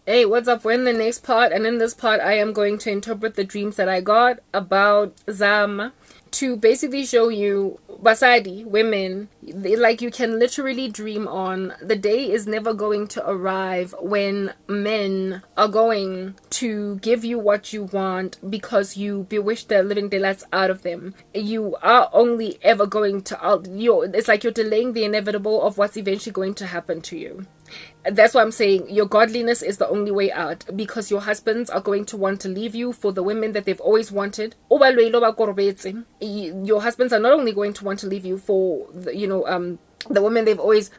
Hey, what's up? We're in the next part, and in this part, I am going to interpret the dreams that I got about Zama to basically show you basadi, women, like you can literally dream on. The day is never going to arrive when men are going to give you what you want because you bewitch the living daylights out of them. You are only ever going to, it's like you're delaying the inevitable of what's eventually going to happen to you. That's why I'm saying your godliness is the only way out, because your husbands are going to want to leave you for the women that they've always wanted. Your husbands are not only going to want to leave you for the women they've always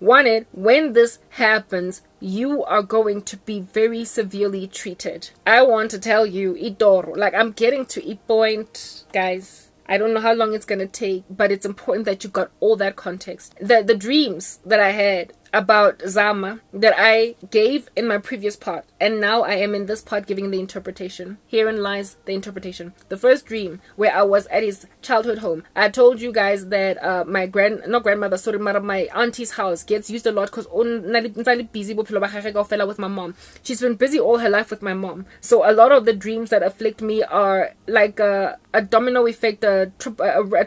wanted. When this happens, you are going to be very severely treated. I want to tell you, Idoro, like I'm getting to a point, guys. I don't know how long it's going to take, but it's important that you got all that context. The dreams that I had about Zama that I gave in my previous part, and now I am in this part giving the interpretation. Herein lies the interpretation. The first dream, where I was at his childhood home, I told you guys that my my auntie's house gets used a lot because busy with my mom. She's been busy all her life with my mom, so a lot of the dreams that afflict me are like a domino effect, a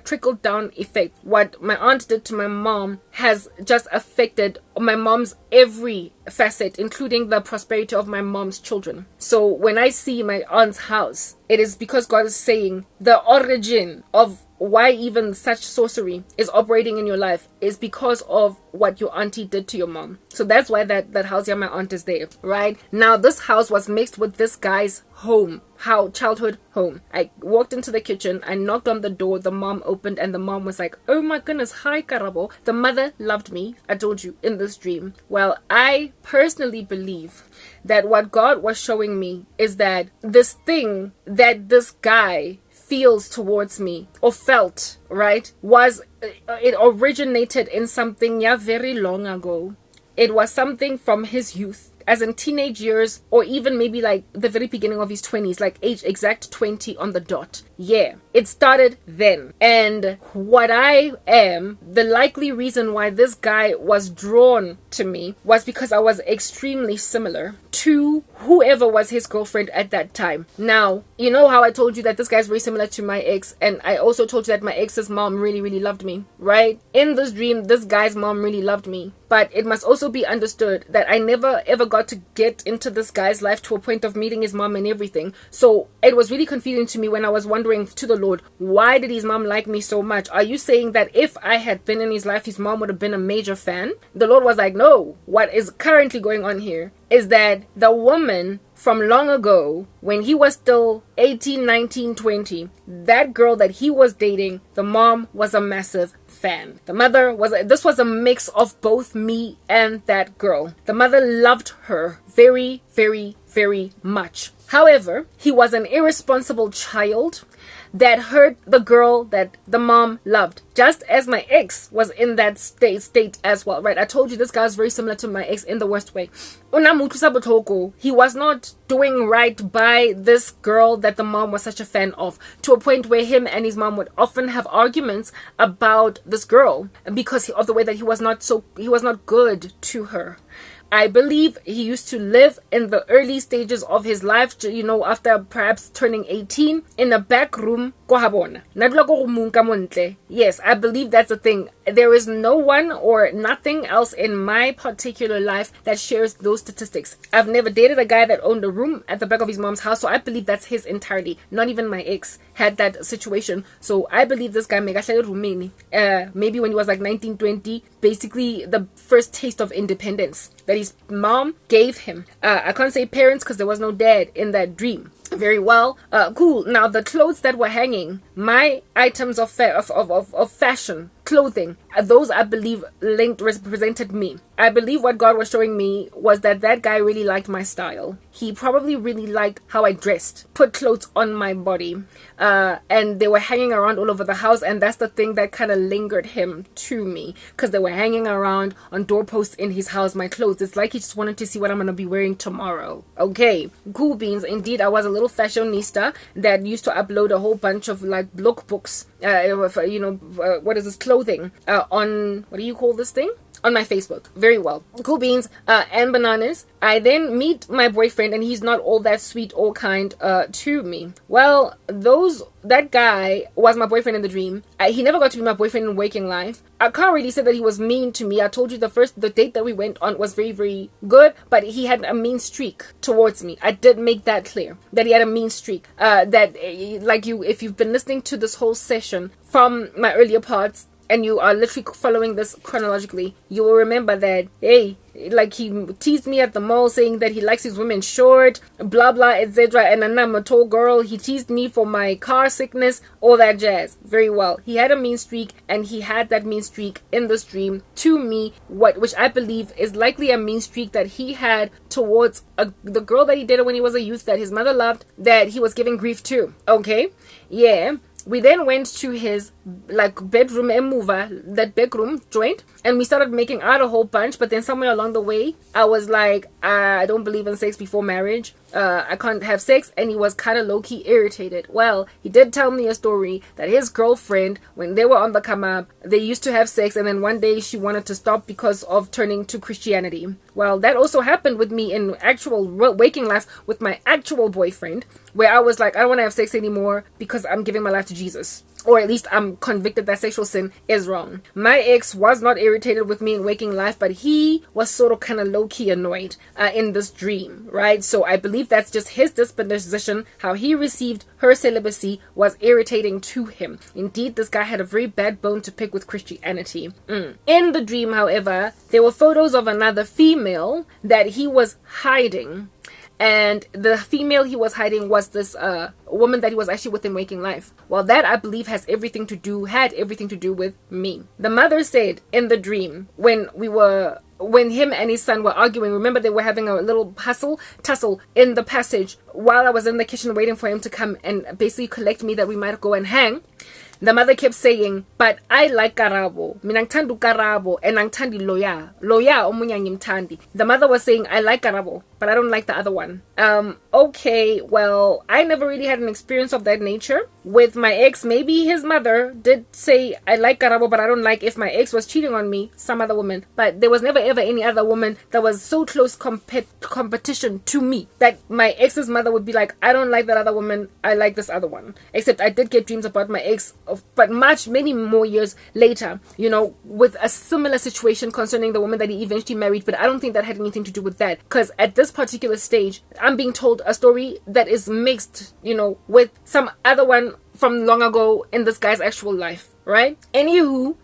trickle down effect. What my aunt did to my mom has just affected my mom's every facet, including the prosperity of my mom's children. So when I see my aunt's house, it is because God is saying the origin of why even such sorcery is operating in your life is because of what your auntie did to your mom. So that's why that house, yeah, my aunt is there, right? Now this house was mixed with this guy's home, childhood home. I walked into the kitchen, I knocked on the door, the mom opened, and the mom was like, oh my goodness, hi Karabo. The mother loved me, I told you, in this dream. Well, I personally believe that what God was showing me is that this thing that this guy feels towards me, or felt, right, was it originated in something very long ago. It was something from his youth, as in teenage years, or even maybe like the very beginning of his 20s, like age exact 20 on the dot. Yeah, it started then. And what I am, the likely reason why this guy was drawn to me was because I was extremely similar to whoever was his girlfriend at that time. Now, you know how I told you that this guy's very similar to my ex, and I also told you that my ex's mom really, really loved me, right? In this dream, this guy's mom really loved me. But it must also be understood that I never ever got to get into this guy's life to a point of meeting his mom and everything. So it was really confusing to me when I was wondering to the Lord, why did his mom like me so much? Are you saying that if I had been in his life, his mom would have been a major fan? The Lord was like, no. What is currently going on here is that the woman from long ago, when he was still 18, 19, 20, that girl that he was dating, the mom was a massive fan. The mother this was a mix of both me and that girl. The mother loved her very, very, very much. However, he was an irresponsible child that hurt the girl that the mom loved, just as my ex was in that state as well, right? I told you this guy is very similar to my ex in the worst way. He was not doing right by this girl that the mom was such a fan of, to a point where him and his mom would often have arguments about this girl because of the way that he was not good to her. I believe he used to live in the early stages of his life, after perhaps turning 18, in a back room. Yes, I believe that's a thing. There is no one or nothing else in my particular life that shares those statistics. I've never dated a guy that owned a room at the back of his mom's house, so I believe that's his entirety. Not even my ex had that situation. So I believe this guy maybe when he was like 19, 20, basically the first taste of independence that his mom gave him. I can't say parents because there was no dad in that dream. Very well. Cool. Now the clothes that were hanging, my items of fashion, clothing, those I believe represented me. I believe what God was showing me was that guy really liked my style. He probably really liked how I dressed, put clothes on my body, and they were hanging around all over the house, and that's the thing that kind of lingered him to me, because they were hanging around on doorposts in his house, my clothes. It's like he just wanted to see what I'm going to be wearing tomorrow. Okay, cool beans. Indeed, I was a little fashionista that used to upload a whole bunch of like lookbooks, what is this, clothing, on, what do you call this thing? on my Facebook. Very well. Cool beans and bananas. I then meet my boyfriend, and he's not all that sweet or kind to me. Well, that guy was my boyfriend in the dream. He never got to be my boyfriend in waking life. I can't really say that he was mean to me. I told you the date that we went on was very, very good, but he had a mean streak towards me. I did make that clear, that he had a mean streak. If you've been listening to this whole session from my earlier parts, and you are literally following this chronologically, you will remember that, hey, like he teased me at the mall saying that he likes his women short, blah blah, etc. And I'm a tall girl. He teased me for my car sickness, all that jazz. Very well. He had a mean streak, and he had that mean streak in this dream to me, which I believe is likely a mean streak that he had towards the girl that he dated when he was a youth, that his mother loved, that he was giving grief to. Okay, yeah. We then went to his bedroom that bedroom joint, and we started making out a whole bunch. But then somewhere along the way, I was like, I don't believe in sex before marriage. I can't have sex. And he was kind of low-key irritated. Well, he did tell me a story that his girlfriend, when they were on the come up, they used to have sex, and then one day she wanted to stop because of turning to Christianity. Well, that also happened with me in actual waking life with my actual boyfriend, where I was like, I don't want to have sex anymore because I'm giving my life to Jesus. Or at least I'm convicted that sexual sin is wrong. My ex was not irritated with me in waking life, but he was sort of kind of low-key annoyed in this dream, right? So I believe that's just his disposition. How he received her celibacy was irritating to him. Indeed, this guy had a very bad bone to pick with Christianity. In the dream, however, there were photos of another female that he was hiding. And the female he was hiding was this woman that he was actually with in waking life. Well, that I believe had everything to do with me. The mother said in the dream, when him and his son were arguing, remember they were having a little tussle in the passage while I was in the kitchen waiting for him to come and basically collect me that we might go and hang. The mother kept saying, but I like Karabo. Mina ngithanda Karabo and ngithandi Loya. Loya omunye ngimthandi. The mother was saying, I like Karabo, but I don't like the other one. Okay, well, I never really had an experience of that nature with my ex. Maybe his mother did say, I like Karabo, but I don't like if my ex was cheating on me, some other woman. But there was never ever any other woman that was so close competition to me that my ex's mother would be like, I don't like that other woman, I like this other one. Except I did get dreams about my ex, but many more years later, with a similar situation concerning the woman that he eventually married. But I don't think that had anything to do with that, because at this particular stage, I'm being told a story that is mixed, with some other one from long ago in this guy's actual life, right? Anywho,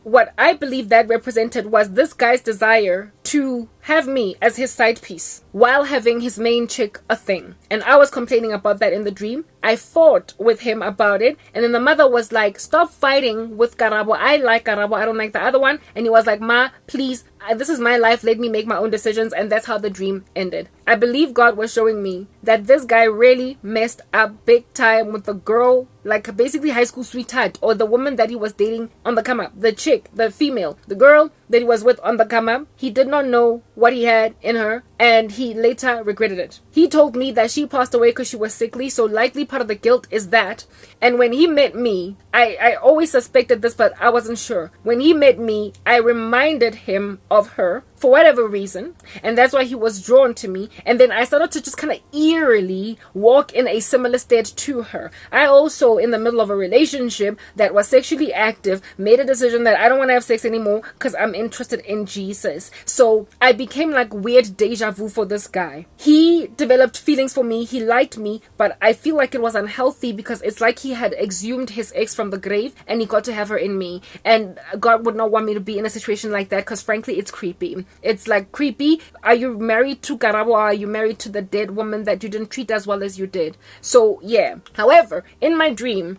what I believe that represented was this guy's desire to have me as his side piece while having his main chick a thing. And I was complaining about that in the dream. I fought with him about it, and then the mother was like, stop fighting with Karabo. I like Karabo, I don't like the other one. And he was like, Ma, please, this is my life, let me make my own decisions. And that's how the dream ended. I believe God was showing me that this guy really messed up big time with the girl, like basically high school sweetheart, or the woman that he was dating on the come up, the chick, the female, the girl that he was with on the come up. He did not know what he had in her, and he later regretted it. He told me that she passed away because she was sickly, so likely part of the guilt is that. And when he met me, I always suspected this, but I wasn't sure. When he met me, I reminded him of her for whatever reason, and that's why he was drawn to me. And then I started to just kind of eerily walk in a similar state to her. I also, in the middle of a relationship that was sexually active, made a decision that I don't want to have sex anymore because I'm interested in Jesus. So I became like weird deja vu for this guy. He developed feelings for me, he liked me, but I feel like it was unhealthy because it's like he had exhumed his ex from the grave and he got to have her in me. And God would not want me to be in a situation like that, because frankly it's creepy. It's like creepy. Are you married to Karabo, or are you married to the dead woman that you didn't treat as well as you did? So yeah. However, in my dream,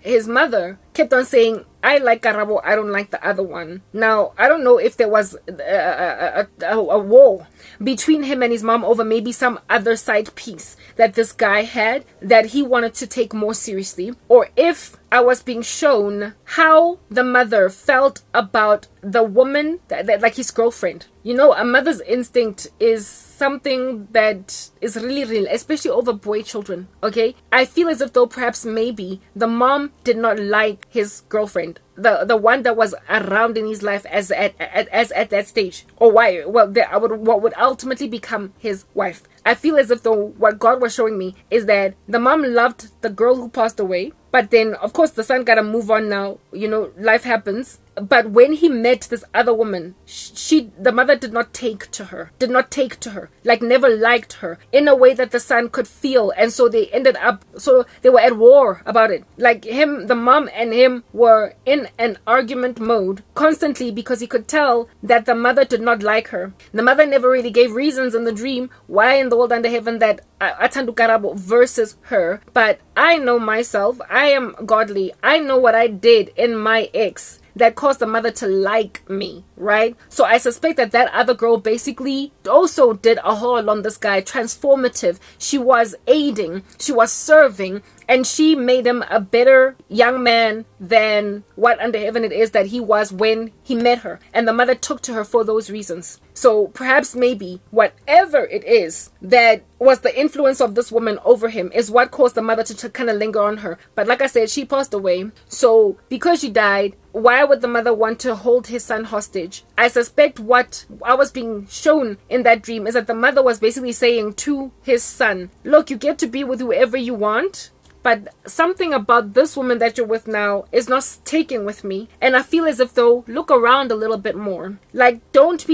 his mother kept on saying, I like Karabo, I don't like the other one. Now, I don't know if there was a war between him and his mom over maybe some other side piece that this guy had that he wanted to take more seriously, or if I was being shown how the mother felt about the woman, that like his girlfriend. You know, a mother's instinct is something that is really real, especially over boy children, okay? I feel as if though perhaps maybe the mom did not like his girlfriend, the one that was around in his life as at that stage, or why, well, what would ultimately become his wife. I feel as if though what God was showing me is that the mom loved the girl who passed away, but then of course the son gotta move on now, you know, life happens. But when he met this other woman, the mother did not take to her, like never liked her in a way that the son could feel. And so they were at war about it. Like the mom and him were in an argument mode constantly because he could tell that the mother did not like her. The mother never really gave reasons in the dream why in the world under heaven that Athandu Karabo versus her. But I know myself, I am godly, I know what I did in my ex that caused the mother to like me, right? So I suspect that other girl basically also did a whole on this guy, transformative. She was aiding, she was serving, and she made him a better young man than what under heaven it is that he was when he met her. And the mother took to her for those reasons. So perhaps maybe whatever it is that was the influence of this woman over him is what caused the mother to kind of linger on her. But like I said, she passed away. So because she died, why would the mother want to hold his son hostage? I suspect what I was being shown in that dream is that the mother was basically saying to his son, look, you get to be with whoever you want, but something about this woman that you're with now is not taking with me. And I feel as if though, look around a little bit more. Don't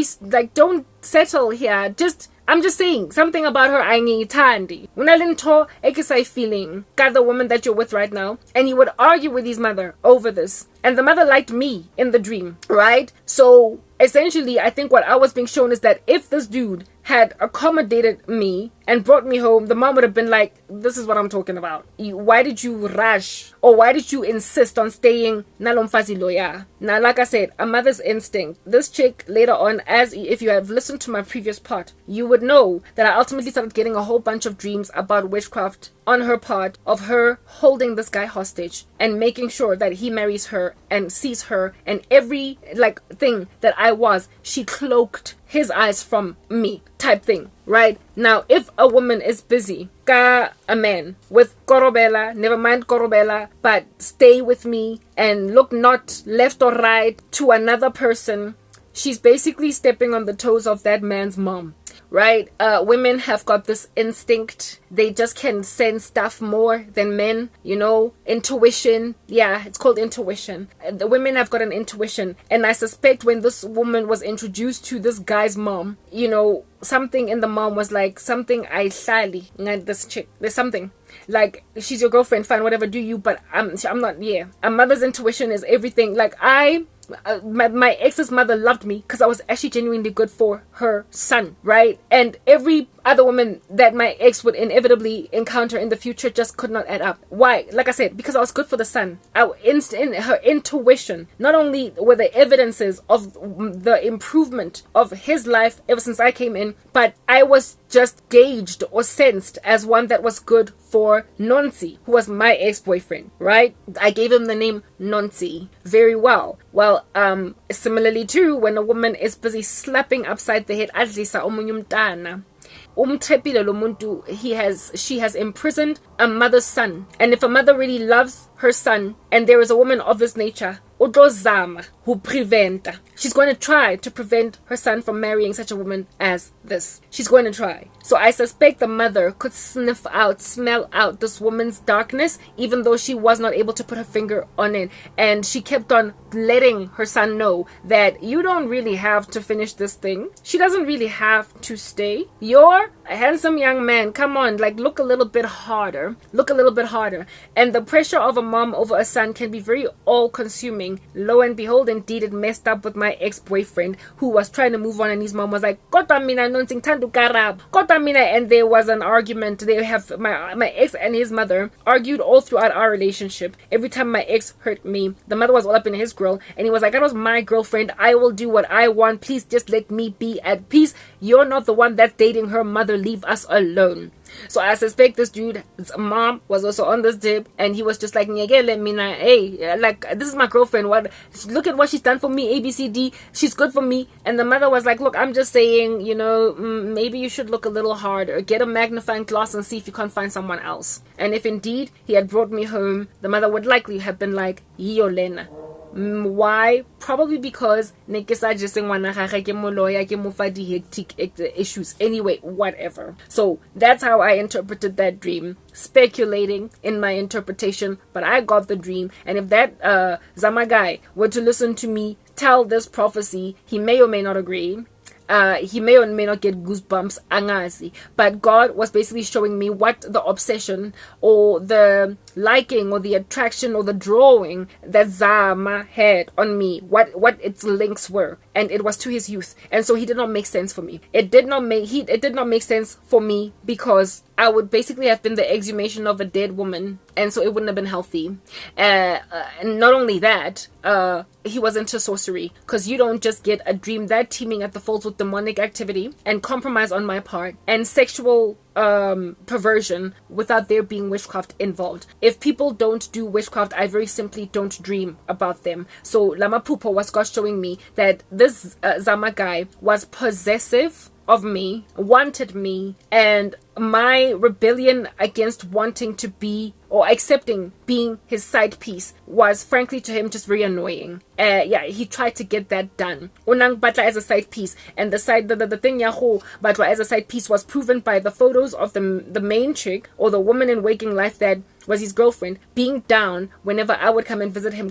settle here. I'm just saying, something about her, I need Tandi. Unalinto ekisai feeling, got the woman that you're with right now. And he would argue with his mother over this. And the mother liked me in the dream, right? So essentially, I think what I was being shown is that if this dude had accommodated me and brought me home, the mom would have been like, this is what I'm talking about. Why did you rush? Or why did you insist on staying nalomfazi loya? Now, like I said, a mother's instinct. This chick later on, as if you have listened to my previous part, you would know that I ultimately started getting a whole bunch of dreams about witchcraft on her part of her holding this guy hostage and making sure that he marries her and sees her, and every thing that I was, she cloaked his eyes from me type thing, right? Now, if a woman is busy, ka a man with korobela, never mind korobela, but stay with me and look not left or right to another person, she's basically stepping on the toes of that man's mom. Right? Women have got this instinct. They just can sense stuff more than men, you know, intuition. Yeah, it's called intuition. The women have got an intuition. And I suspect when this woman was introduced to this guy's mom, you know, something in the mom was like, something I shyly, this chick, there's something. Like, she's your girlfriend, fine, whatever, do you, but I'm not, yeah. A mother's intuition is everything. Like, my ex's mother loved me because I was actually genuinely good for her son, right? And every other woman that my ex would inevitably encounter in the future just could not add up. Why? Like I said, because I was good for the son. In her intuition, not only were the evidences of the improvement of his life ever since I came in, but I was just gauged or sensed as one that was good for Nonsi, who was my ex-boyfriend, right? I gave him the name Nonsi very well. Well, similarly too, when a woman is busy slapping upside the head, adlisa umunyumtana, she has imprisoned a mother's son. And if a mother really loves her son and there is a woman of this nature, who prevent, she's going to try to prevent her son from marrying such a woman as this. She's going to try. So I suspect the mother could smell out this woman's darkness, even though she was not able to put her finger on it. And she kept on letting her son know that you don't really have to finish this thing. She doesn't really have to stay. You're a handsome young man. Come on, look a little bit harder. Look a little bit harder. And the pressure of a mom over a son can be very all-consuming. Lo and behold, indeed, it messed up with my ex-boyfriend who was trying to move on, and his mom was like, Kota mina nonsing tandu karab. Kota mina, and there was an argument. They have my ex and his mother argued all throughout our relationship. Every time my ex hurt me, the mother was all up in his grill, and he was like, that was my girlfriend. I will do what I want. Please just let me be at peace. You're not the one that's dating her mother. Leave us alone. So I suspect this dude's mom was also on this dip, and he was just like, let me know, hey, like, this is my girlfriend, what, look at what she's done for me, ABCD, she's good for me. And the mother was like, look, I'm just saying, maybe you should look a little harder, get a magnifying glass and see if you can't find someone else. And if indeed he had brought me home, the mother would likely have been like, Yolena. Why? Probably because hectic issues. Anyway, whatever. So that's how I interpreted that dream. Speculating in my interpretation, but I got the dream. And if that Zama guy were to listen to me tell this prophecy, he may or may not agree. He may or may not get goosebumps, angazi. But God was basically showing me what the obsession or the liking or the attraction or the drawing that Zama had on me, what its links were, and it was to his youth. And so he did not make sense for me. It did not make sense for me because I would basically have been the exhumation of a dead woman, and so it wouldn't have been healthy. And not only that, he was into sorcery, because you don't just get a dream that teeming at the folds with demonic activity and compromise on my part and sexual perversion without there being witchcraft involved. If people don't do witchcraft, I very simply don't dream about them. So Lama Pupo was God showing me that this Zama guy was possessive of me, wanted me, and my rebellion against wanting to be or accepting being his side piece was frankly to him just very annoying. He tried to get that done. Unang batla as a side piece, and the thing yaho batla as a side piece was proven by the photos of the main chick or the woman in waking life that was his girlfriend being down whenever I would come and visit him.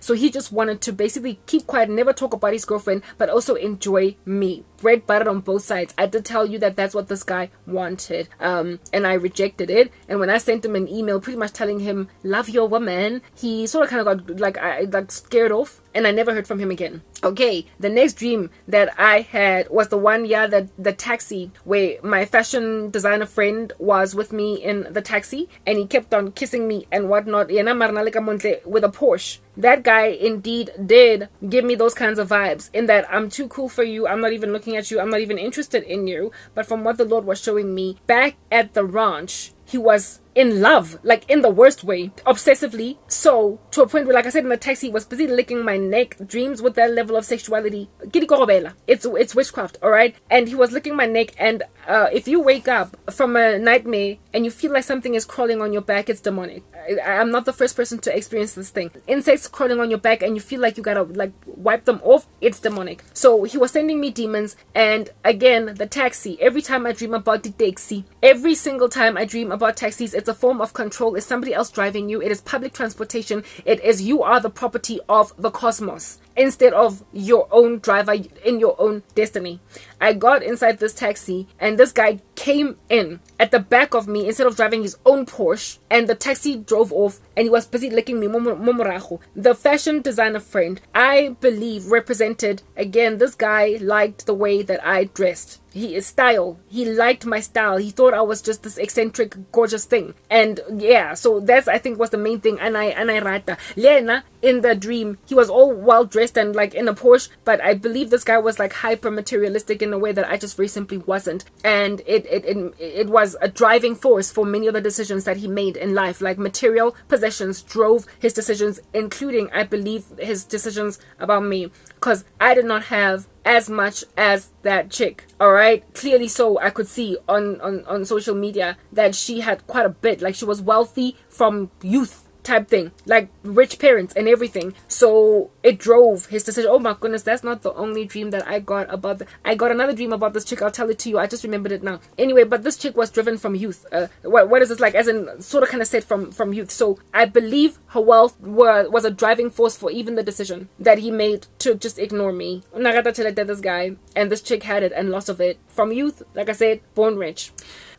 So he just wanted to basically keep quiet, never talk about his girlfriend, but also enjoy me. Bread butter on both sides. I did tell you that that's what this guy wanted, and I rejected it. And when I sent him an email pretty much telling him love your woman, he sort of kind of got like scared off, and I never heard from him again. Okay, the next dream that I had was the one, that the taxi where my fashion designer friend was with me in the taxi, and he kept on kissing me and whatnot with a Porsche. That guy indeed did give me those kinds of vibes, in that I'm too cool for you, I'm not even looking at you, I'm not even interested in you. But from what the Lord was showing me back at the ranch, he was in love, like in the worst way, obsessively, so to a point where, like I said in the taxi, he was busy licking my neck. Dreams with that level of sexuality, it's witchcraft, all right? And he was licking my neck, and if you wake up from a nightmare and you feel like something is crawling on your back, it's demonic. I'm not the first person to experience this thing. Insects crawling on your back and you feel like you gotta like wipe them off, it's demonic. So he was sending me demons. And again, the taxi, every time I dream about the taxi, every single time I dream about taxis, it's a form of control. It's somebody else driving you. It is public transportation. It is you are the property of the cosmos instead of your own driver in your own destiny. I got inside this taxi and this guy came in at the back of me instead of driving his own Porsche, and the taxi drove off and he was busy licking me. The fashion designer friend, I believe, represented, again, this guy liked the way that I dressed. He is style. He liked my style. He thought I was just this eccentric, gorgeous thing. And yeah, so that's, I think, was the main thing. And I rata. Lena, in the dream, he was all well dressed and like in a Porsche, but I believe this guy was like hyper materialistic in a way that I just very simply wasn't. And it was a driving force for many of the decisions that he made in life. Like material possessions drove his decisions, including, I believe, his decisions about me, because I did not have as much as that chick. All right, clearly, so I could see on social media that she had quite a bit. Like, she was wealthy from youth type thing, like rich parents and everything. So it drove his decision. Oh my goodness, that's not the only dream that I got about I got another dream about this chick. I'll tell it to you. I just remembered it now. Anyway, but this chick was driven from youth. What is this like? As in, sort of kind of said from youth. So I believe her wealth was a driving force for even the decision that he made to just ignore me. This guy and this chick had it and lots of it from youth. Like I said, born rich.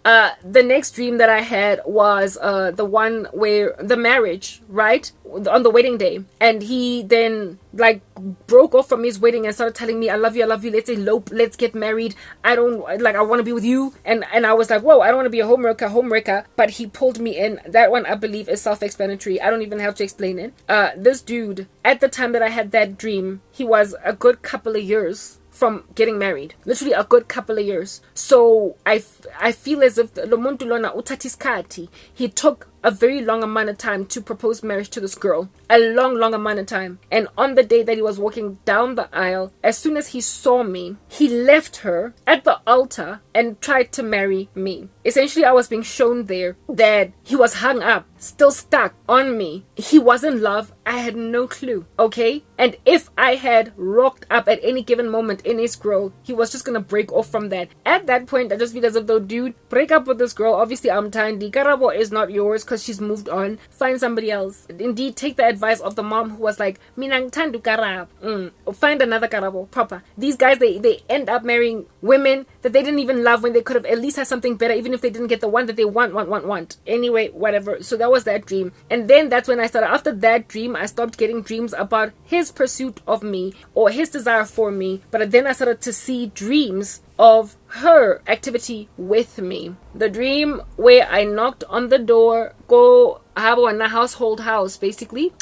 The next dream that I had was the one where the marriage, right, on the wedding day, and he then like broke off from his wedding and started telling me, I love you, let's elope, let's get married, I want to be with you. And I was like, whoa, I don't want to be a homewrecker, but he pulled me in. That one, I believe, is self-explanatory. I don't even have to explain it. This dude, at the time that I had that dream, he was a good couple of years from getting married. Literally a good couple of years. So I feel as if lo muntu lona uthatha isikhathi. He took a very long amount of time to propose marriage to this girl. A long amount of time. And on the day that he was walking down the aisle, as soon as he saw me, he left her at the altar and tried to marry me. Essentially, I was being shown there that he was hung up, still stuck on me. He was in love. I had no clue, okay? And if I had rocked up at any given moment in his girl, he was just gonna break off from that. At that point, I just feel as if though, dude, break up with this girl. Obviously, I'm tiny. Karabo is not yours because she's moved on. Find somebody else. Indeed, take the advice of the mom who was like, Minang tandu karab. Find another karabo, proper. These guys, they end up marrying women that they didn't even love when they could have at least had something better, even if they didn't get the one that they want. Anyway, whatever. So that was that dream. And then that's when I started, after that dream, I stopped getting dreams about his pursuit of me or his desire for me. But then I started to see dreams of her activity with me. The dream where I knocked on the door, go habo na household house, basically.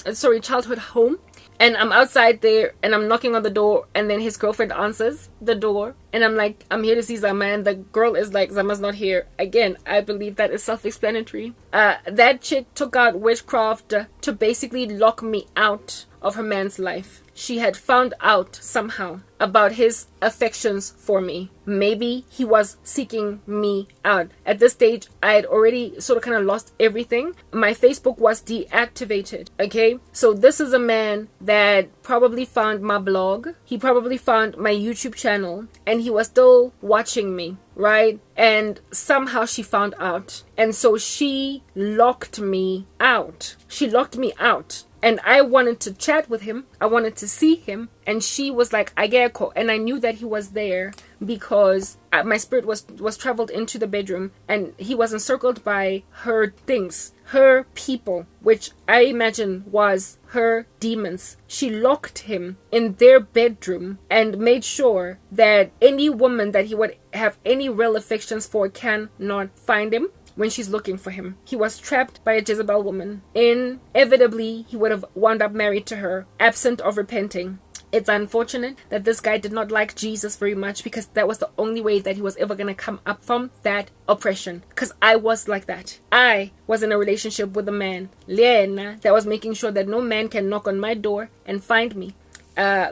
Childhood home. And I'm outside there and I'm knocking on the door, and then his girlfriend answers the door and I'm like, I'm here to see Zama, and the girl is like, Zama's not here. Again, I believe that is self-explanatory. That chick took out witchcraft to basically lock me out of her man's life. She had found out somehow about his affections for me. Maybe he was seeking me out. At this stage, I had already sort of kind of lost everything. My Facebook was deactivated, okay? So this is a man that probably found my blog. He probably found my YouTube channel, and he was still watching me, right? And somehow she found out. And so she locked me out. She locked me out. And I wanted to chat with him. I wanted to see him. And she was like, I get a call. And I knew that he was there because my spirit was traveled into the bedroom. And he was encircled by her things, her people, which I imagine was her demons. She locked him in their bedroom and made sure that any woman that he would have any real affections for cannot find him when she's looking for him. He was trapped by a Jezebel woman. Inevitably, he would have wound up married to her, absent of repenting. It's unfortunate that this guy did not like Jesus very much, because that was the only way that he was ever going to come up from that oppression. Because I was like that. I was in a relationship with a man, Lena, that was making sure that no man can knock on my door and find me.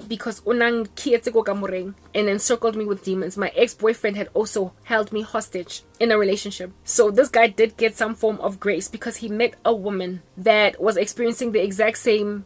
Because unang kietse and encircled me with demons. My ex-boyfriend had also held me hostage in a relationship. So this guy did get some form of grace because he met a woman that was experiencing the exact same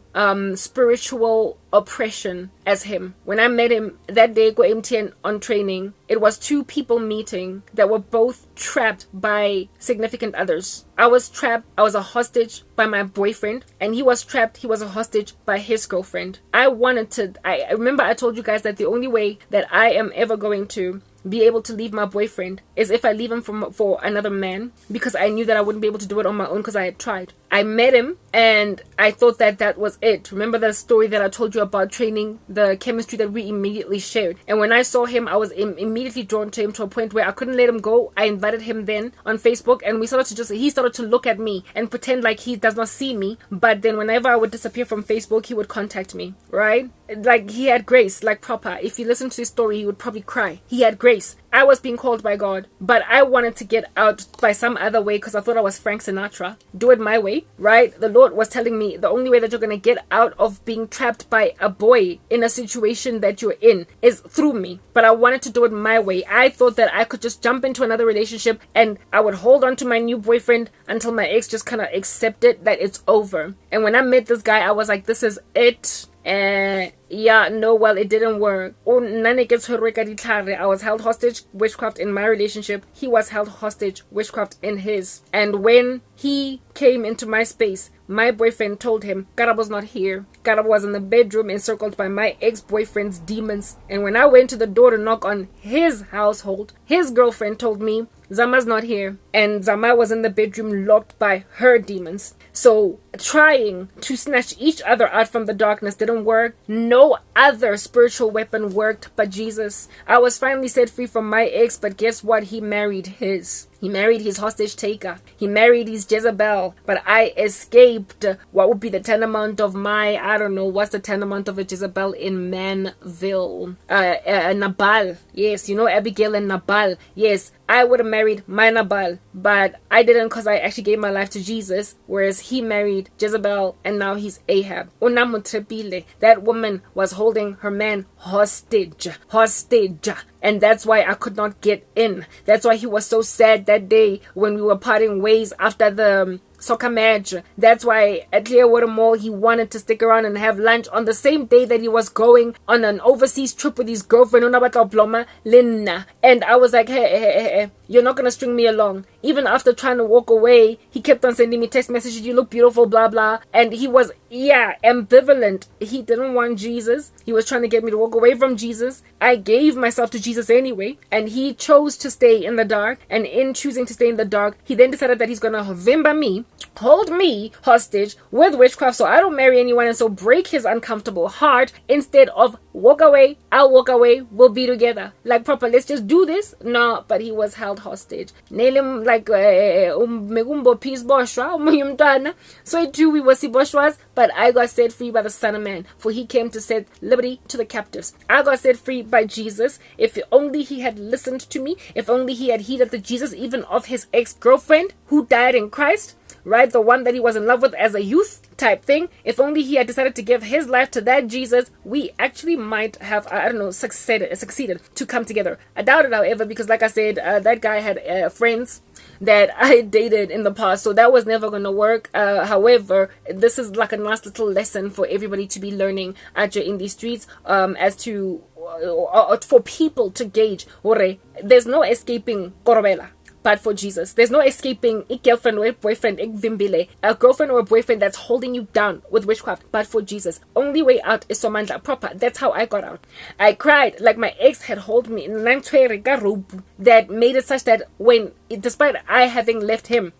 spiritual oppression as him. When I met him that day, go MTN on training, it was two people meeting that were both trapped by significant others. I was trapped, I was a hostage by my boyfriend, and he was trapped, he was a hostage by his girlfriend. I remember I told you guys that the only way that I am ever going to be able to leave my boyfriend is if I leave him for another man, because I knew that I wouldn't be able to do it on my own because I had tried. I met him and I thought that was it. Remember the story that I told you about training, the chemistry that we immediately shared? And when I saw him, I was immediately drawn to him to a point where I couldn't let him go. I invited him then on Facebook, and he started to look at me and pretend like he does not see me. But then whenever I would disappear from Facebook, he would contact me, right? Like, he had grace, like proper. If you listen to his story, he would probably cry. He had grace. I was being called by God, but I wanted to get out by some other way because I thought I was Frank Sinatra. Do it my way, right? The Lord was telling me the only way that you're going to get out of being trapped by a boy in a situation that you're in is through me. But I wanted to do it my way. I thought that I could just jump into another relationship and I would hold on to my new boyfriend until my ex just kind of accepted that it's over. And when I met this guy, I was like, this is it. It didn't work. I was held hostage, witchcraft in my relationship. He was held hostage, witchcraft in his. And when he came into my space, my boyfriend told him Karabo's not here. Karabo was in the bedroom encircled by my ex-boyfriend's demons. And when I went to the door to knock on his household, his girlfriend told me Zama's not here. and Zama was in the bedroom locked by her demons. So trying to snatch each other out from the darkness didn't work. No other spiritual weapon worked but Jesus. I was finally set free from my ex, but guess what? He married his. He married his hostage taker. He married his Jezebel. But I escaped what would be the tantamount of I don't know, what's the tantamount of a Jezebel in Manville? Nabal. Yes, you know Abigail and Nabal. Yes, I would have married my Nabal, but I didn't because I actually gave my life to Jesus, whereas he married Jezebel and now he's Ahab. That woman was holding her man hostage. And that's why I could not get in. That's why he was so sad that day when we were parting ways after the soccer match. That's why at Clearwater Mall he wanted to stick around and have lunch on the same day that he was going on an overseas trip with his girlfriend Linna. And I was like, hey, you're not gonna string me along. Even after trying to walk away, he kept on sending me text messages, you look beautiful, blah blah. And he was ambivalent. He didn't want Jesus. He was trying to get me to walk away from Jesus. I gave myself to Jesus anyway, and he chose to stay in the dark. And in choosing to stay in the dark, he then decided that he's gonna vimba me, hold me hostage with witchcraft so I don't marry anyone, and so break his uncomfortable heart instead of walk away, I'll walk away, we'll be together. Like proper, let's just do this. No, but he was held hostage. Nail him like megumbo peace boshwa. So too we were si boshwas, but I got set free by the Son of Man, for he came to set liberty to the captives. I got set free by Jesus. If only he had listened to me, if only he had heeded the Jesus even of his ex-girlfriend who died in Christ, right? The one that he was in love with as a youth type thing. If only he had decided to give his life to that Jesus, we actually might have, succeeded to come together. I doubt it, however, because like I said, that guy had friends that I dated in the past, so that was never going to work. However, this is like a nice little lesson for everybody to be learning out in these streets, as to for people to gauge, there's no escaping Korobela. But for Jesus, there's no escaping a girlfriend or a boyfriend, a girlfriend or a boyfriend that's holding you down with witchcraft. But for Jesus, only way out is somandla proper. That's how I got out. I cried like my ex had hold me in that made it such that when, despite I having left him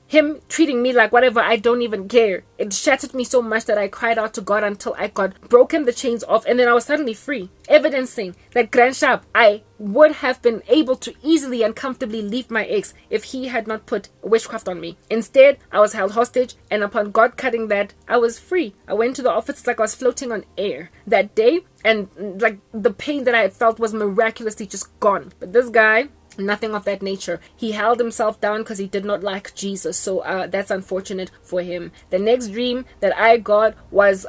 treating me like whatever, I don't even care. It shattered me so much that I cried out to God until I got broken the chains off, and then I was suddenly free, evidencing that Grand Sharp, I would have been able to easily and comfortably leave my ex if he had not put witchcraft on me. Instead, I was held hostage, and upon God cutting that, I was free. I went to the office like I was floating on air that day, and like the pain that I had felt was miraculously just gone. But this guy, nothing of that nature. He held himself down because he did not like Jesus. So that's unfortunate for him. The next dream that I got was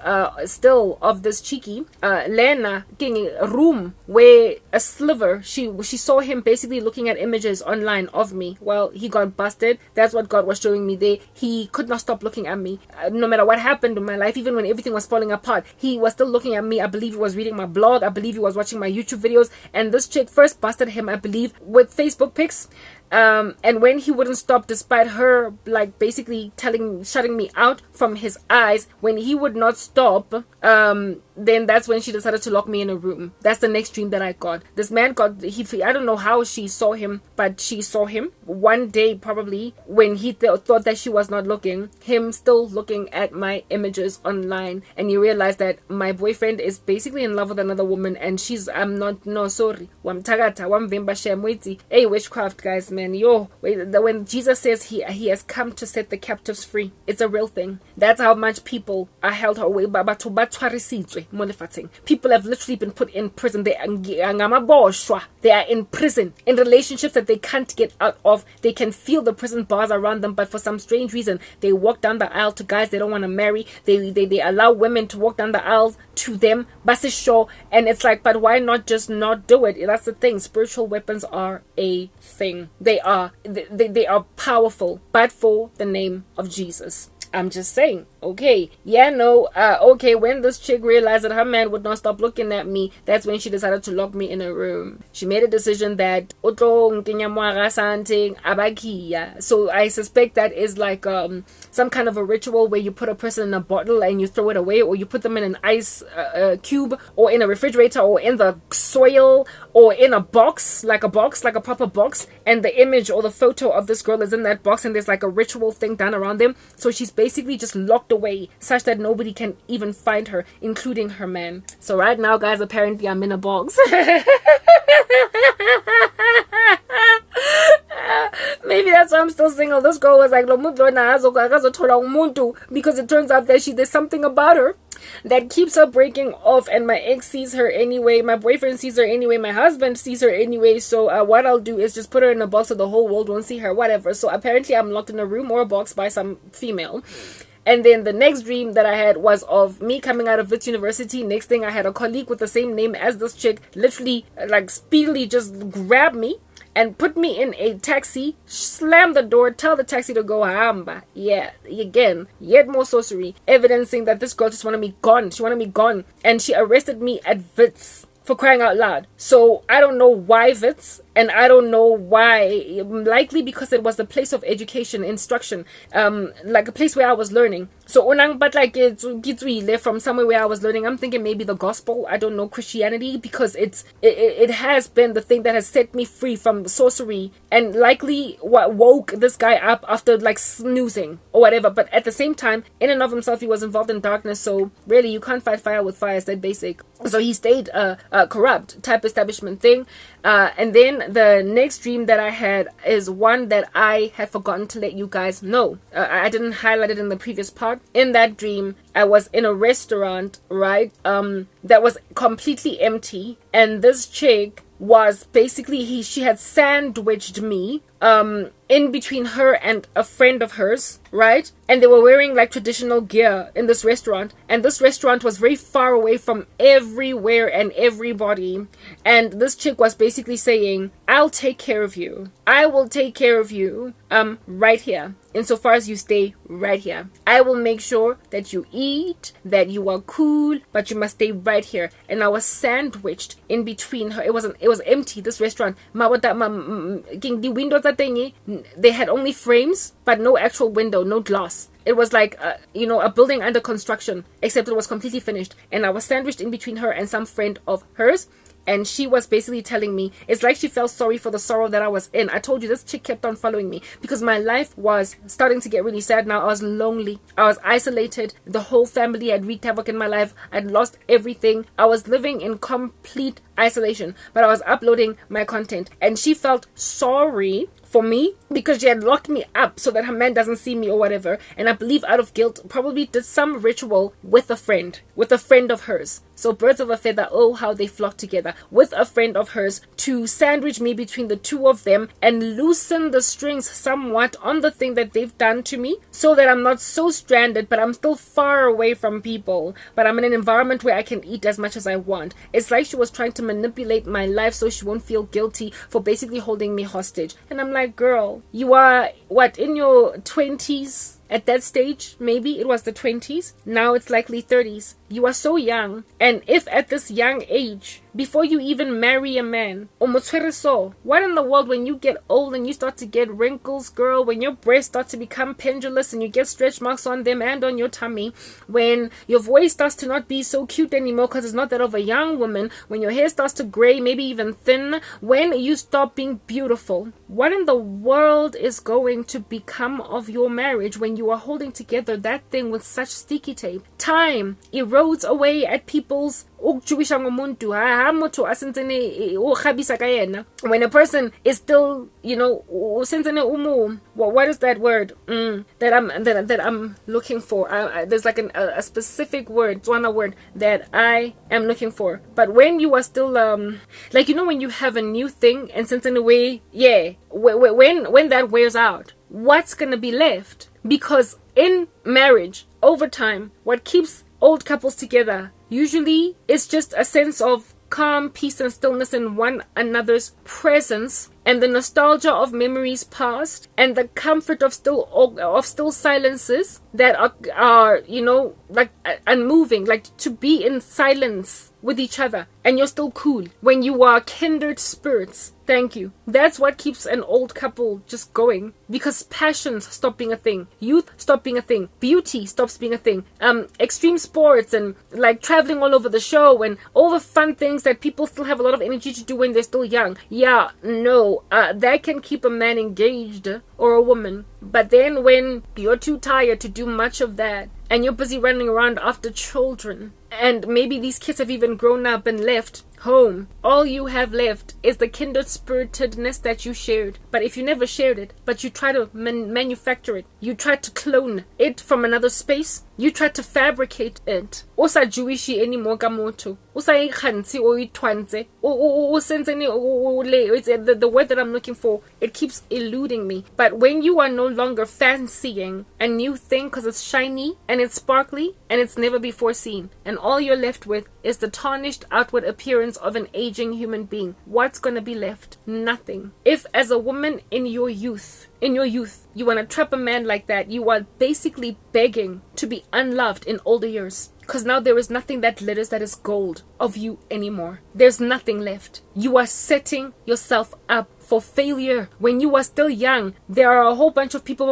still of this cheeky Lena getting a room where a sliver, she saw him basically looking at images online of me. Well, he got busted. That's what God was showing me there. He could not stop looking at me. No matter what happened in my life, even when everything was falling apart, he was still looking at me. I believe he was reading my blog. I believe he was watching my YouTube videos. And this chick first busted him, I believe, with Facebook pics. And when he wouldn't stop, despite her like basically shutting me out from his eyes, when he would not stop, then that's when she decided to lock me in a room. That's the next dream that I got. This man I don't know how she saw him, but she saw him one day probably when he thought that she was not looking, him still looking at my images online, and you realize that my boyfriend is basically in love with another woman, and sorry. Hey, witchcraft, guys, man. When Jesus says he has come to set the captives free, it's a real thing. That's how much people are held away. People have literally been put in prison. They are in prison, in relationships that they can't get out of. They can feel the prison bars around them, but for some strange reason, they walk down the aisle to guys they don't want to marry. They allow women to walk down the aisles to them. And it's like, but why not just not do it? That's the thing. Spiritual weapons are a thing. They are powerful, but for the name of Jesus. I'm just saying. Okay, yeah, no, okay, when this chick realized that her man would not stop looking at me, that's when she decided to lock me in a room. She made a decision that so I suspect that is like some kind of a ritual where you put a person in a bottle and you throw it away, or you put them in an ice cube, or in a refrigerator, or in the soil, or in a box, like a proper box, and the image or the photo of this girl is in that box, and there's like a ritual thing done around them. So she's basically just locked away such that nobody can even find her, including her man. So right now, guys, apparently I'm in a box. Maybe that's why I'm still single. This girl was like, because it turns out that there's something about her that keeps her breaking off, and my ex sees her anyway, my boyfriend sees her anyway, my husband sees her anyway. So what I'll do is just put her in a box so the whole world won't see her, whatever. So apparently I'm locked in a room or a box by some female. And then the next dream that I had was of me coming out of Wits University. Next thing, I had a colleague with the same name as this chick literally like speedily just grab me and put me in a taxi, slam the door, tell the taxi to go hamba. Yeah, again, yet more sorcery, evidencing that this girl just wanted me gone. She wanted me gone, and she arrested me at Wits, for crying out loud. So I don't know why Wits, and I don't know why. Likely because it was a place of education, instruction, like a place where I was learning. So but like it's from somewhere where I was learning. I'm thinking maybe the gospel. I don't know, Christianity, because it has been the thing that has set me free from sorcery, and likely what woke this guy up after like snoozing or whatever. But at the same time, in and of himself, he was involved in darkness. So really, you can't fight fire with fire. It's that basic. So he stayed corrupt type establishment thing. And then the next dream that I had is one that I had forgotten to let you guys know. I didn't highlight it in the previous part. In that dream, I was in a restaurant, right? That was completely empty, and this chick was basically she had sandwiched me in between her and a friend of hers, right? And they were wearing like traditional gear in this restaurant, and this restaurant was very far away from everywhere and everybody. And this chick was basically saying, I'll take care of you. I will take care of you right here, insofar as you stay right here. I will make sure that you eat, that you are cool, but you must stay right here. And I was sandwiched in between her. It was empty, this restaurant. The windows are thingy, they had only frames, but no actual window, no glass. It was like, a building under construction, except it was completely finished. And I was sandwiched in between her and some friend of hers. And she was basically telling me, it's like she felt sorry for the sorrow that I was in. I told you, this chick kept on following me because my life was starting to get really sad now. I was lonely. I was isolated. The whole family had wreaked havoc in my life. I'd lost everything. I was living in complete isolation, but I was uploading my content. And she felt sorry for me because she had locked me up so that her man doesn't see me or whatever. And I believe out of guilt probably did some ritual with a friend of hers. So birds of a feather, oh how they flock together, with a friend of hers to sandwich me between the two of them and loosen the strings somewhat on the thing that they've done to me, so that I'm not so stranded, but I'm still far away from people, but I'm in an environment where I can eat as much as I want. It's like she was trying to manipulate my life so she won't feel guilty for basically holding me hostage. And I'm like, girl, you are in your 20s? At that stage, maybe it was the 20s. Now it's likely 30s. You are so young. And if at this young age, before you even marry a man, what in the world, when you get old and you start to get wrinkles, girl, when your breasts start to become pendulous and you get stretch marks on them and on your tummy, when your voice starts to not be so cute anymore because it's not that of a young woman, when your hair starts to gray, maybe even thin, when you stop being beautiful, what in the world is going to become of your marriage when you are holding together that thing with such sticky tape? Time erodes away at people's when a person is still, what is that word that I'm looking for? There's like a specific word, Tswana word that I am looking for. But when you are still when you have a new thing and since in a way, when that wears out, what's gonna be left? Because in marriage, over time, what keeps old couples together usually is just a sense of calm, peace, and stillness in one another's presence, and the nostalgia of memories past, and the comfort of still silences that are like unmoving, like to be in silence with each other, and you're still cool when you are kindred spirits. Thank you. That's what keeps an old couple just going, because passions stop being a thing, youth stop being a thing, beauty stops being a thing, extreme sports and like traveling all over the show and all the fun things that people still have a lot of energy to do when they're still young. Yeah, no, that can keep a man engaged or a woman. But then when you're too tired to do much of that, and you're busy running around after children, and maybe these kids have even grown up and left home, all you have left is the kindred spiritedness that you shared. But if you never shared it, but you try to manufacture it, you try to clone it from another space, you try to fabricate it, usa Jewishy anymore kamoto, usa ikhansi o itwanze, the word that I'm looking for, it keeps eluding me. But when you are no longer fancying a new thing because it's shiny and it's sparkly and it's never before seen, and all you're left with is the tarnished outward appearance of an aging human being, what's gonna be left? Nothing. If as a woman in your youth, you want to trap a man like that, you are basically begging to be unloved in older years. Because now there is nothing that glitters that is gold of you anymore. There's nothing left. You are setting yourself up for failure. When you are still young, there are a whole bunch of people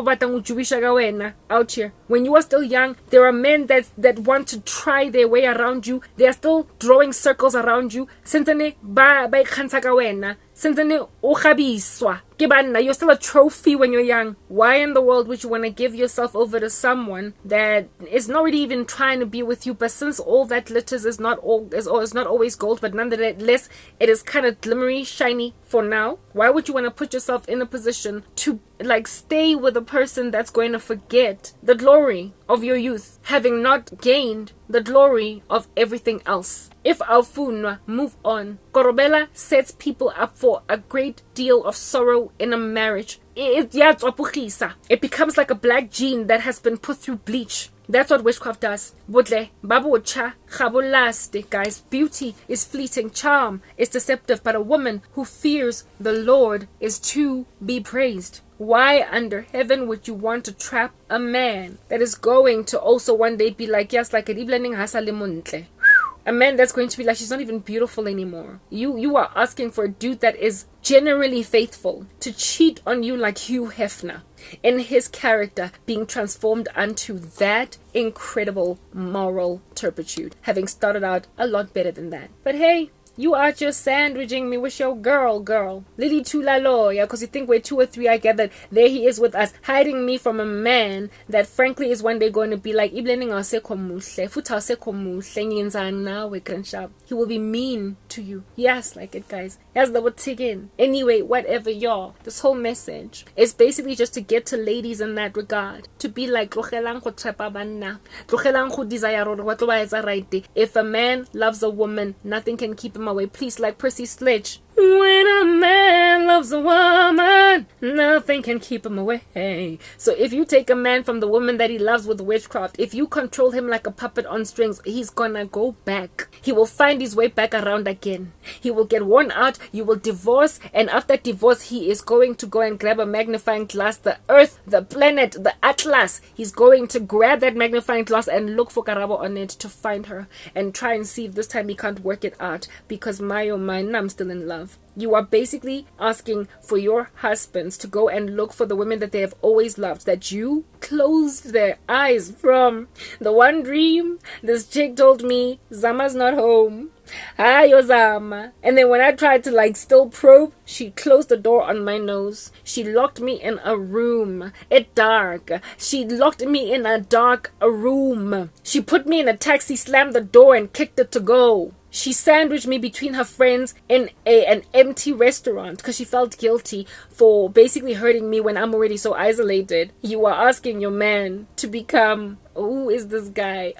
out here. When you are still young, there are men that want to try their way around you. They are still drawing circles around you. You're still a trophy when you're young. Why in the world would you want to give yourself over to someone that is not really even trying to be with you? But since all that glitters is not always gold, but nonetheless it is kind of glimmery, shiny for now, why would you want to put yourself in a position to like stay with a person that's going to forget the glory of your youth, having not gained the glory of everything else? If Alfunwa move on, Korobela sets people up for a great deal of sorrow in a marriage. It becomes like a black jean that has been put through bleach. That's what witchcraft does. Budle, babu cha, chabulaste, guys. Beauty is fleeting, charm is deceptive, but a woman who fears the Lord is to be praised. Why under heaven would you want to trap a man that is going to also one day be like, yes, like a man that's going to be like, she's not even beautiful anymore. You are asking for a dude that is generally faithful to cheat on you like Hugh Hefner, in his character being transformed unto that incredible moral turpitude, having started out a lot better than that. But hey, you are just sandwiching me with your girl. Lily Tulalo, yeah, because you think we're 2 or 3, I get that. There he is with us, hiding me from a man that frankly is one day going to be like, he will be mean to you. Yes, like it, guys. Yes, that would tick in. Anyway, whatever, y'all. This whole message is basically just to get to ladies in that regard. To be like, if a man loves a woman, nothing can keep him away. Please, like Percy Sledge. When a man loves a woman, nothing can keep him away. So if you take a man from the woman that he loves with witchcraft, if you control him like a puppet on strings, he's gonna go back. He will find his way back around again. He will get worn out, you will divorce, and after divorce, he is going to go and grab a magnifying glass, the earth, the planet, the atlas. He's going to grab that magnifying glass and look for Karabo on it to find her and try and see if this time he can't work it out, because my oh my, I'm still in love. You are basically asking for your husbands to go and look for the women that they have always loved, that you closed their eyes from. The one dream, this chick told me, Zama's not home. Hi, Zama. And then when I tried to like still probe, she closed the door on my nose. She locked me in a room. It dark. She locked me in a dark room. She put me in a taxi, slammed the door and kicked it to go. She sandwiched me between her friends in an empty restaurant because she felt guilty for basically hurting me when I'm already so isolated. You are asking your man to become, who is this guy?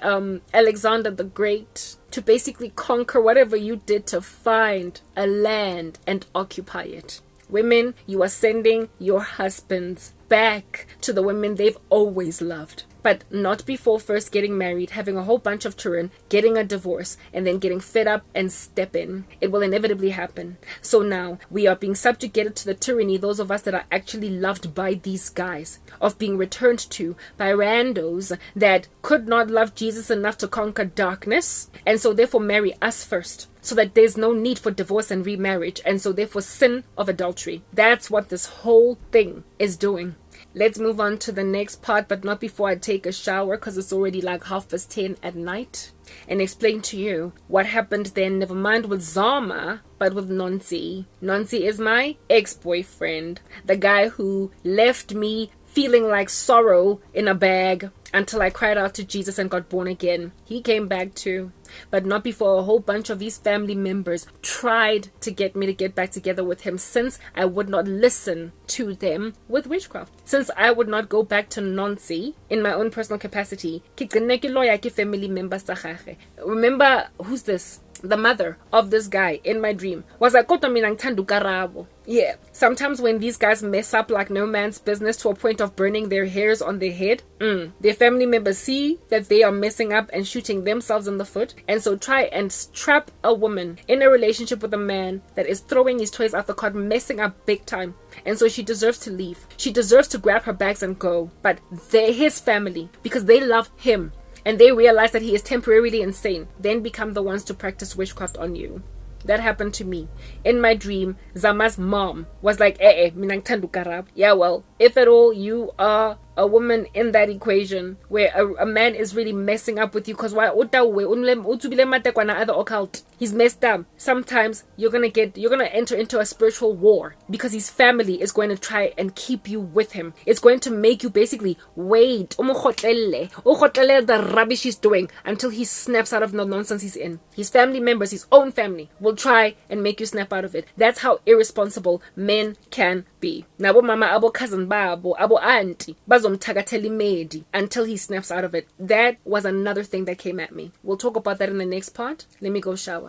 Alexander the Great, to basically conquer whatever you did to find a land and occupy it. Women, you are sending your husbands back to the women they've always loved. but not before first getting married, having a whole bunch of children, getting a divorce, and then getting fed up and step in. It will inevitably happen. So now we are being subjugated to the tyranny, those of us that are actually loved by these guys, of being returned to by randos that could not love Jesus enough to conquer darkness, and so therefore marry us first, so that there's no need for divorce and remarriage, and so therefore sin of adultery. That's what this whole thing is doing. Let's move on to the next part, but not before I take a shower, because it's already like 10:30 at night, and explain to you what happened then, never mind with Zama, but with Nonsi. Nonsi is my ex-boyfriend, the guy who left me feeling like sorrow in a bag until I cried out to Jesus and got born again. He came back too, but not before a whole bunch of his family members tried to get me to get back together with him, since I would not listen to them with witchcraft. Since I would not go back to Nonsi in my own personal capacity. Family members. Remember, who's this? The mother of this guy in my dream was like, yeah. Sometimes when these guys mess up like no man's business to a point of burning their hairs on their head, their family members see that they are messing up and shooting themselves in the foot, and so try and trap a woman in a relationship with a man that is throwing his toys out the cart, messing up big time. And so she deserves to leave. She deserves to grab her bags and go. But they're his family, because they love him, and they realize that he is temporarily insane, then become the ones to practice witchcraft on you. That happened to me. In my dream, Zama's mom was like, yeah, well, if at all you are a woman in that equation where a man is really messing up with you, because why other occult, he's messed up. Sometimes you're gonna enter into a spiritual war, because his family is going to try and keep you with him. It's going to make you basically wait the rubbish he's doing until he snaps out of the nonsense he's in. His family members, his own family, will try and make you snap out of it. That's how irresponsible men can be. Nabo mama, abo cousin babo, abo auntie, until he snaps out of it. That was another thing that came at me. We'll talk about that in the next part. Let me go shower.